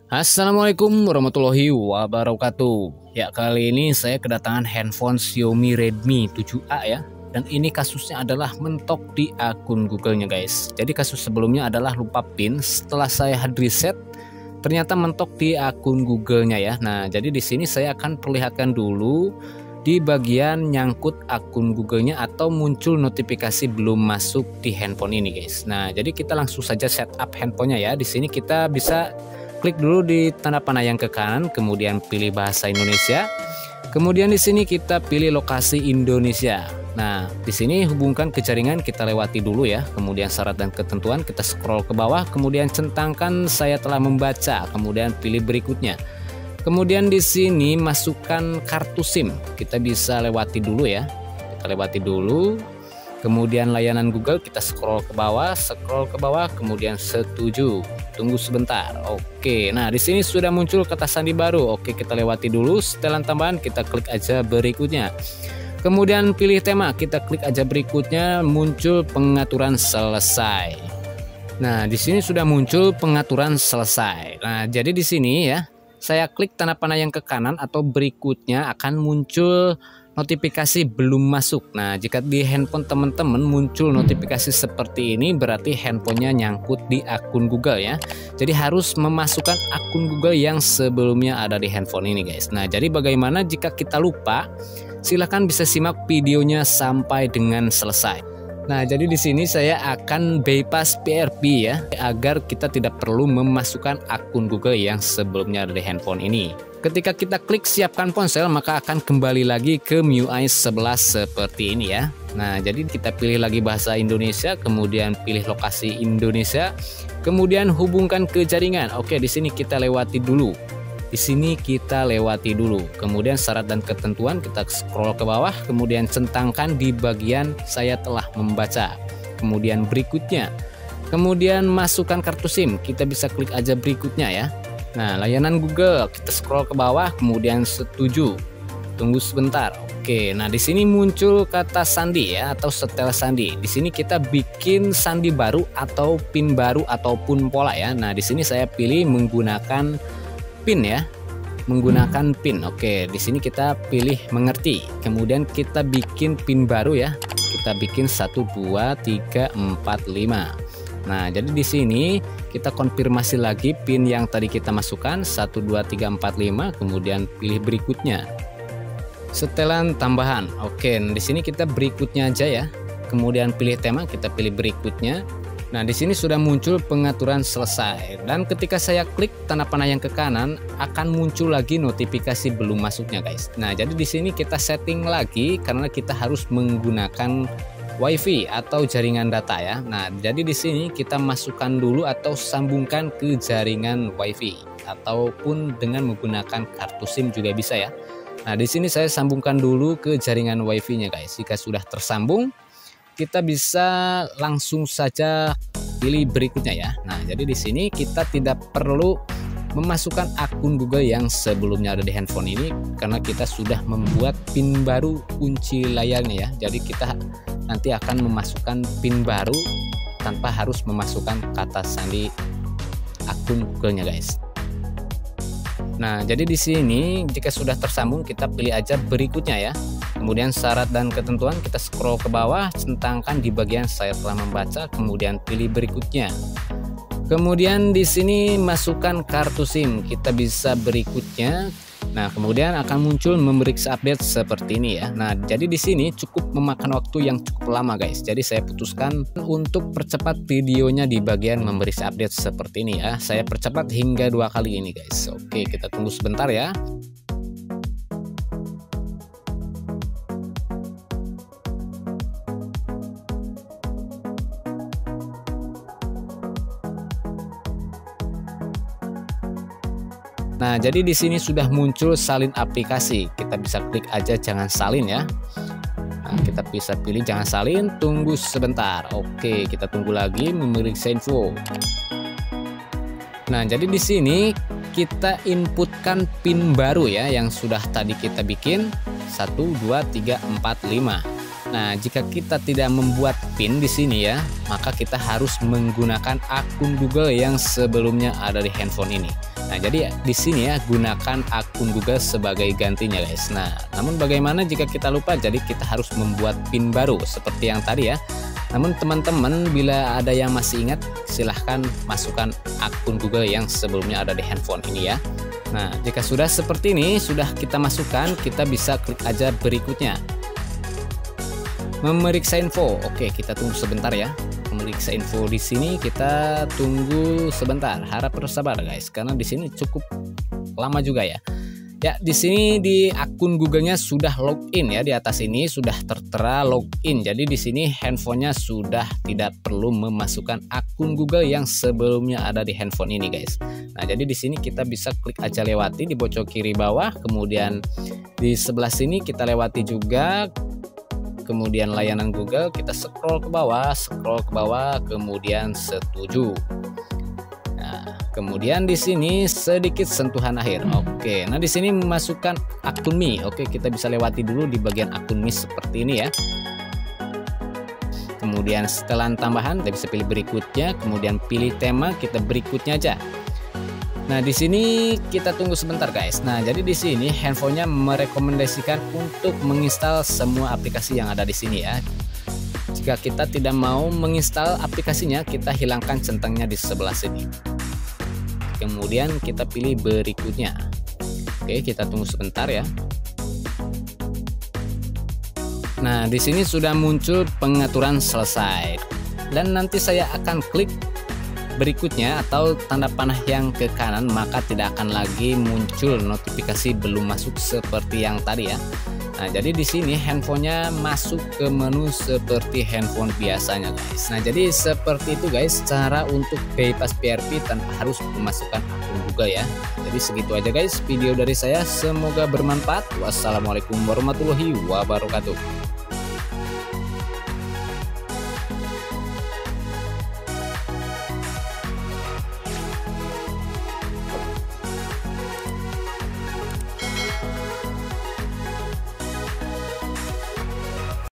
Assalamualaikum warahmatullahi wabarakatuh. Ya, kali ini saya kedatangan handphone Xiaomi Redmi 7A ya. Dan ini kasusnya adalah mentok di akun Google-nya guys. Jadi kasus sebelumnya adalah lupa PIN. Setelah saya hard reset, ternyata mentok di akun Google-nya ya. Nah, jadi di sini saya akan perlihatkan dulu di bagian nyangkut akun Google-nya atau muncul notifikasi belum masuk di handphone ini guys. Nah, jadi kita langsung saja setup handphonenya ya. Di sini kita bisa klik dulu di tanda panah yang ke kanan, kemudian pilih bahasa Indonesia. Kemudian di sini kita pilih lokasi Indonesia. Nah, di sini hubungkan ke jaringan, kita lewati dulu ya. Kemudian syarat dan ketentuan, kita scroll ke bawah, kemudian centangkan saya telah membaca, kemudian pilih berikutnya. Kemudian di sini masukkan kartu SIM. Kita bisa lewati dulu ya. Kita lewati dulu. Kemudian layanan Google, kita scroll ke bawah, kemudian setuju. Tunggu sebentar. Oke, nah di sini sudah muncul kata sandi baru. Oke, kita lewati dulu. Setelan tambahan, kita klik aja berikutnya. Kemudian pilih tema, kita klik aja berikutnya. Muncul pengaturan selesai. Nah, di sini sudah muncul pengaturan selesai. Nah, jadi di sini ya, saya klik tanda panah yang ke kanan atau berikutnya akan muncul notifikasi belum masuk. Nah, jika di handphone teman-teman muncul notifikasi seperti ini, berarti handphonenya nyangkut di akun Google ya. Jadi harus memasukkan akun Google yang sebelumnya ada di handphone ini guys. Nah, jadi bagaimana jika kita lupa? Silahkan bisa simak videonya sampai dengan selesai. Nah, jadi di sini saya akan bypass PRP ya, agar kita tidak perlu memasukkan akun Google yang sebelumnya ada di handphone ini. Ketika kita klik siapkan ponsel, maka akan kembali lagi ke MIUI 11 seperti ini ya. Nah, jadi kita pilih lagi bahasa Indonesia, kemudian pilih lokasi Indonesia, kemudian hubungkan ke jaringan. Oke, di sini kita lewati dulu. Kemudian syarat dan ketentuan, kita scroll ke bawah, kemudian centangkan di bagian saya telah membaca. Kemudian berikutnya, kemudian masukkan kartu SIM, kita bisa klik aja berikutnya ya. Nah, layanan Google, kita scroll ke bawah, kemudian setuju. Tunggu sebentar. Oke, nah di sini muncul kata sandi ya atau setel sandi. Di sini kita bikin sandi baru atau PIN baru ataupun pola ya. Nah, di sini saya pilih menggunakan PIN ya. Menggunakan PIN. Oke, di sini kita pilih mengerti. Kemudian kita bikin PIN baru ya. Kita bikin 1 2 3 4 5. Nah, jadi di sini kita konfirmasi lagi PIN yang tadi kita masukkan 1 2 3 4 5, kemudian pilih berikutnya. Setelan tambahan. Oke, di sini kita berikutnya aja ya. Kemudian pilih tema, kita pilih berikutnya. Nah, di sini sudah muncul pengaturan selesai. Dan ketika saya klik tanda panah yang ke kanan, akan muncul lagi notifikasi belum masuknya, guys. Nah, jadi di sini kita setting lagi karena kita harus menggunakan WiFi atau jaringan data ya. Nah, jadi di sini kita masukkan dulu atau sambungkan ke jaringan WiFi ataupun dengan menggunakan kartu SIM juga bisa ya. Nah, di sini saya sambungkan dulu ke jaringan WiFi-nya guys. Jika sudah tersambung, kita bisa langsung saja pilih berikutnya ya. Nah, jadi di sini kita tidak perlu memasukkan akun Google yang sebelumnya ada di handphone ini karena kita sudah membuat PIN baru kunci layarnya ya. Jadi kita nanti akan memasukkan PIN baru tanpa harus memasukkan kata sandi akun Google-nya guys. Nah, jadi di sini jika sudah tersambung kita pilih aja berikutnya ya. Kemudian syarat dan ketentuan, kita scroll ke bawah, centangkan di bagian saya telah membaca, kemudian pilih berikutnya. Kemudian di sini masukkan kartu SIM, kita bisa berikutnya. Nah, kemudian akan muncul memeriksa update seperti ini ya. Nah, jadi di sini cukup memakan waktu yang cukup lama guys. Jadi saya putuskan untuk percepat videonya di bagian memeriksa update seperti ini ya. Saya percepat hingga 2 kali ini guys. Oke, kita tunggu sebentar ya. Nah, jadi di sini sudah muncul salin aplikasi. Kita bisa klik aja jangan salin ya. Nah, kita bisa pilih jangan salin, tunggu sebentar. Oke, kita tunggu lagi memeriksa info. Nah, jadi di sini kita inputkan PIN baru ya yang sudah tadi kita bikin 1 2 3 4 5. Nah, jika kita tidak membuat PIN di sini ya, maka kita harus menggunakan akun Google yang sebelumnya ada di handphone ini. Nah, jadi di sini ya gunakan akun Google sebagai gantinya guys. Nah, namun bagaimana jika kita lupa? Jadi kita harus membuat PIN baru seperti yang tadi ya. Namun teman-teman bila ada yang masih ingat, silahkan masukkan akun Google yang sebelumnya ada di handphone ini ya. Nah, jika sudah seperti ini, sudah kita masukkan, kita bisa klik aja berikutnya. Memeriksa info. Oke, kita tunggu sebentar ya. Memeriksa info di sini kita tunggu sebentar. Harap bersabar guys, karena di sini cukup lama juga ya. Ya, di sini di akun Google-nya sudah login ya, di atas ini sudah tertera login. Jadi di sini handphonenya sudah tidak perlu memasukkan akun Google yang sebelumnya ada di handphone ini guys. Nah, jadi di sini kita bisa klik aja lewati di pojok kiri bawah, kemudian di sebelah sini kita lewati juga. Kemudian layanan Google kita scroll ke bawah, kemudian setuju. Nah, kemudian di sini sedikit sentuhan akhir. Oke, nah di sini memasukkan akun Mi. Oke, kita bisa lewati dulu di bagian akun Mi seperti ini ya. Kemudian setelan tambahan kita bisa pilih berikutnya, kemudian pilih tema, kita berikutnya aja. Nah, di sini kita tunggu sebentar guys. Nah, jadi di sini handphonenya merekomendasikan untuk menginstal semua aplikasi yang ada di sini ya. Jika kita tidak mau menginstal aplikasinya, kita hilangkan centangnya di sebelah sini. Kemudian kita pilih berikutnya. Oke, kita tunggu sebentar ya. Nah, di sini sudah muncul pengaturan selesai. Dan nanti saya akan klik berikutnya atau tanda panah yang ke kanan, maka tidak akan lagi muncul notifikasi belum masuk seperti yang tadi ya. Nah, jadi di sini handphonenya masuk ke menu seperti handphone biasanya guys. Nah, jadi seperti itu guys cara untuk bypass PRP tanpa harus memasukkan akun Google ya. Jadi segitu aja guys video dari saya, semoga bermanfaat. Wassalamualaikum warahmatullahi wabarakatuh.